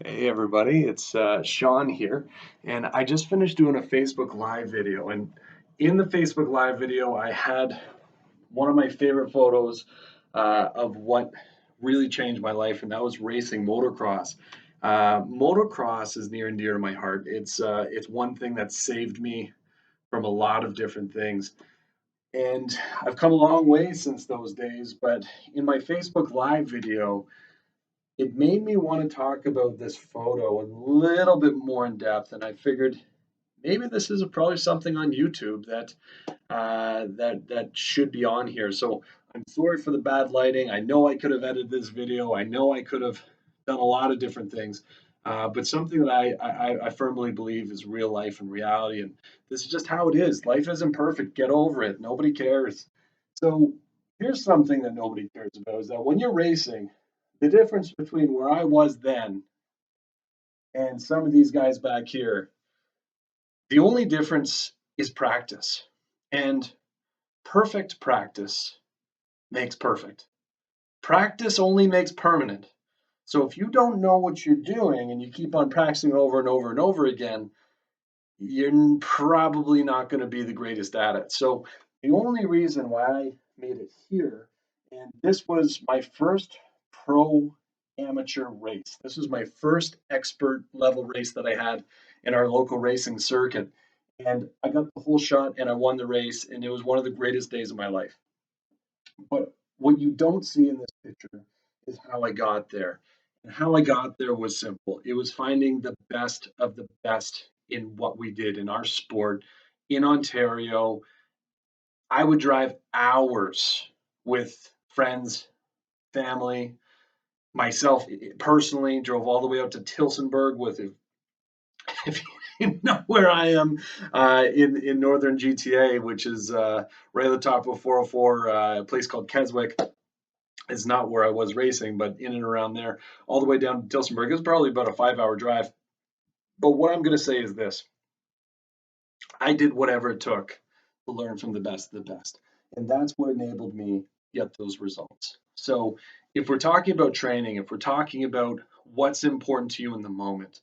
Hey everybody, it's Sean here, and I just finished doing a Facebook Live video. And in the Facebook Live video, I had one of my favorite photos of what really changed my life, and that was racing motocross. Motocross is near and dear to my heart. It's one thing that saved me from a lot of different things, and I've come a long way since those days. But in my Facebook Live video, it made me want to talk about this photo a little bit more in depth, and I figured maybe this is probably something on YouTube that should be on here. So I'm sorry for the bad lighting. I know I could have edited this video. I know I could have done a lot of different things, but something that I firmly believe is real life and reality. And this is just how it is. Life isn't perfect. Get over it. Nobody cares. So here's something that nobody cares about is that when you're racing, the difference between where I was then and some of these guys back here, the only difference is practice. And perfect practice makes perfect. Practice only makes permanent. So if you don't know what you're doing and you keep on practicing over and over and over again, you're probably not going to be the greatest at it. So the only reason why I made it here, and this was my first pro amateur race. This was my first expert level race that I had in our local racing circuit. And I got the whole shot and I won the race, and it was one of the greatest days of my life. But what you don't see in this picture is how I got there. And how I got there was simple. It was finding the best of the best in what we did in our sport in Ontario. I would drive hours with friends, family, myself personally, drove all the way out to Tilsonburg with, if you know where I am in northern GTA, which is right at the top of 404, a place called Keswick. Is not where I was racing, but in and around there, all the way down to Tilsonburg. It was probably about a 5 hour drive. But what I'm going to say is this: I did whatever it took to learn from the best of the best. And that's what enabled me get those results. So if we're talking about training, if we're talking about what's important to you in the moment,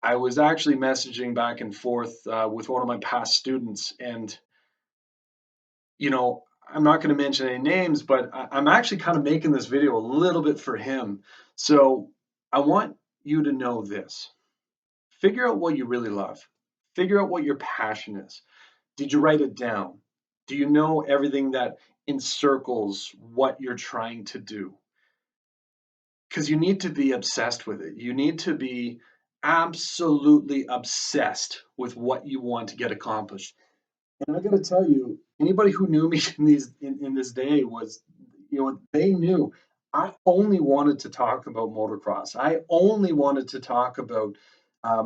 I was actually messaging back and forth with one of my past students, and I'm not going to mention any names, but I'm actually kind of making this video a little bit for him. So I want you to know this. Figure out what you really love. Figure out what your passion is. Did you write it down? Do you know everything that encircles what you're trying to do? Because you need to be obsessed with it. You need to be absolutely obsessed with what you want to get accomplished. And I got to tell you, anybody who knew me in this day was, they knew I only wanted to talk about motocross. I only wanted to talk about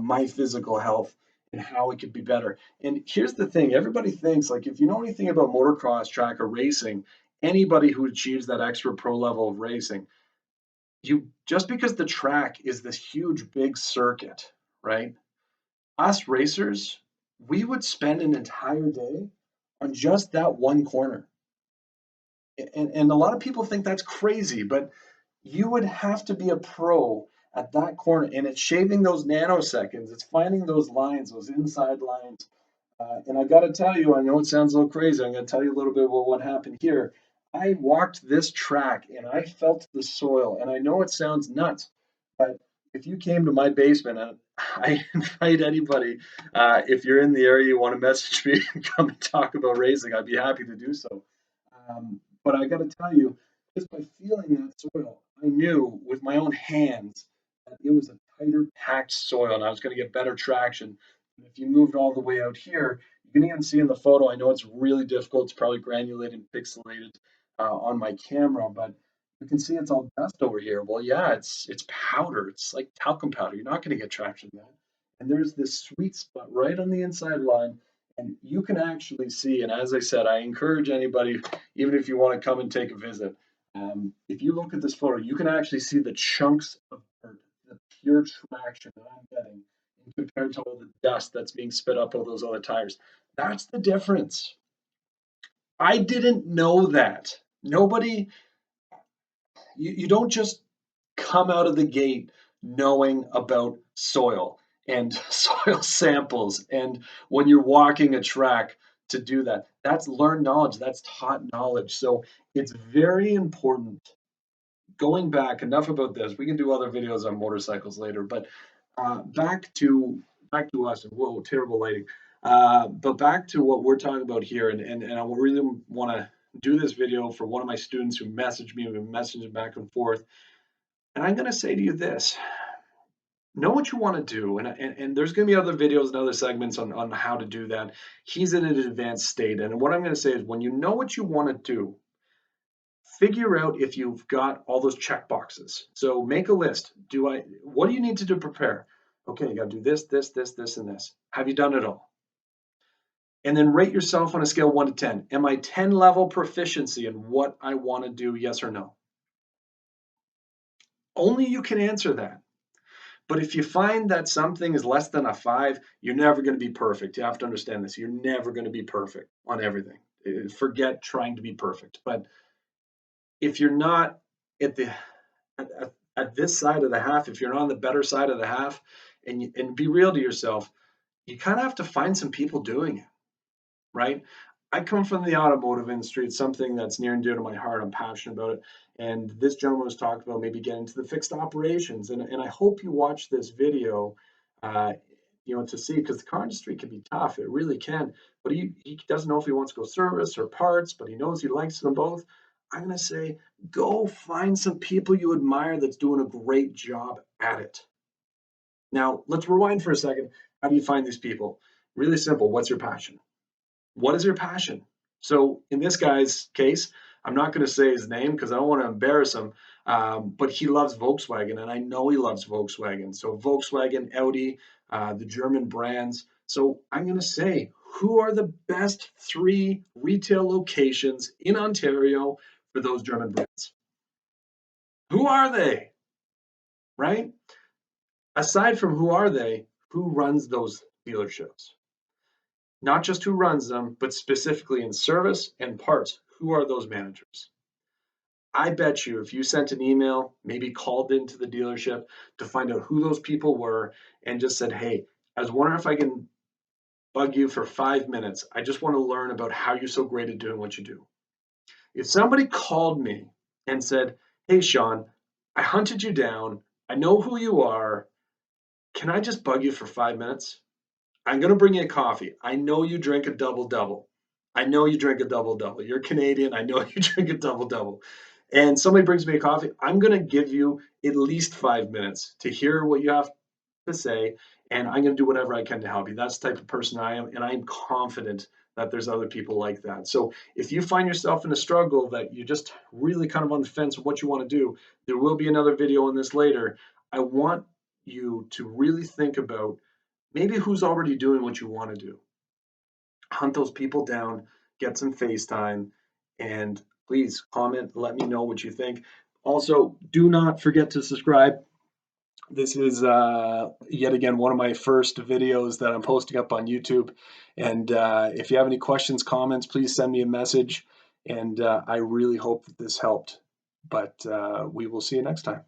my physical health and how it could be better. And here's the thing: everybody thinks like if you know anything about motocross track or racing, anybody who achieves that extra pro level of racing, you just because the track is this huge big circuit, right? Us racers, we would spend an entire day on just that one corner. And a lot of people think that's crazy, but you would have to be a pro at that corner. And it's shaving those nanoseconds, it's finding those lines, those inside lines. And I got to tell you, I know it sounds a little crazy. I'm going to tell you a little bit about what happened here. I walked this track and I felt the soil. And I know it sounds nuts, but if you came to my basement, and I invite anybody, if you're in the area, you want to message me and come and talk about racing, I'd be happy to do so. But I got to tell you, just by feeling that soil, I knew with my own hands that it was a tighter packed soil and I was going to get better traction. And if you moved all the way out here, you can even see in the photo, I know it's really difficult. It's probably granulated and pixelated on my camera, but you can see it's all dust over here. Well, yeah, it's powder. It's like talcum powder. You're not going to get traction then. And there's this sweet spot right on the inside line, and you can actually see. And as I said, I encourage anybody, even if you want to come and take a visit, if you look at this photo, you can actually see the chunks of dirt, the pure traction that I'm getting compared to all the dust that's being spit up all those other tires. That's the difference. I didn't know that. Nobody, you don't just come out of the gate knowing about soil and soil samples, and when you're walking a track to do that. That's learned knowledge, that's taught knowledge. So it's very important. Going back, enough about this. We can do other videos on motorcycles later, but back to us. Whoa, terrible lighting. But back to what we're talking about here, and I really want to do this video for one of my students who messaged me. We've been messaging back and forth, and I'm going to say to you this: know what you want to do, and there's going to be other videos and other segments on how to do that. He's in an advanced state, and what I'm going to say is, when you know what you want to do, figure out if you've got all those check boxes. So make a list. What do you need to prepare? Okay, you got to do this, this, this, this, and this. Have you done it all? And then rate yourself on a scale of 1 to 10. Am I 10 level proficiency in what I want to do? Yes or no? Only you can answer that. But if you find that something is less than a 5, you're never going to be perfect. You have to understand this. You're never going to be perfect on everything. Forget trying to be perfect. But if you're not at the at this side of the half, if you're not on the better side of the half, and be real to yourself, you kind of have to find some people doing it, right? I come from the automotive industry. It's something that's near and dear to my heart. I'm passionate about it. And this gentleman was talking about maybe getting into the fixed operations. And I hope you watch this video, uh, to see, because the car industry can be tough. It really can. But he doesn't know if he wants to go service or parts, but he knows he likes them both. I'm going to say, go find some people you admire that's doing a great job at it. Now, let's rewind for a second. How do you find these people? Really simple. What's your passion? What is your passion? So in this guy's case, I'm not going to say his name because I don't want to embarrass him, but he loves Volkswagen, and I know he loves Volkswagen. So Volkswagen, Audi, the German brands. So I'm going to say, who are the best 3 retail locations in Ontario for those German brands? Who are they? Right? Aside from who are they, who runs those dealerships? Not just who runs them, but specifically in service and parts. Who are those managers? I bet you if you sent an email, maybe called into the dealership to find out who those people were and just said, hey, I was wondering if I can bug you for 5 minutes. I just want to learn about how you're so great at doing what you do. If somebody called me and said, hey, Sean, I hunted you down. I know who you are. Can I just bug you for 5 minutes? I'm going to bring you a coffee. I know you drink a double double. I know you drink a double double. You're Canadian. I know you drink a double double. And somebody brings me a coffee. I'm going to give you at least 5 minutes to hear what you have to say. And I'm going to do whatever I can to help you. That's the type of person I am. And I'm confident that there's other people like that. So if you find yourself in a struggle that you're just really kind of on the fence of what you want to do, there will be another video on this later. I want you to really think about maybe who's already doing what you want to do. Hunt those people down, get some FaceTime, and please comment, let me know what you think. Also, do not forget to subscribe. This is yet again one of my first videos that I'm posting up on YouTube. And if you have any questions, comments, please send me a message. And I really hope that this helped. But we will see you next time.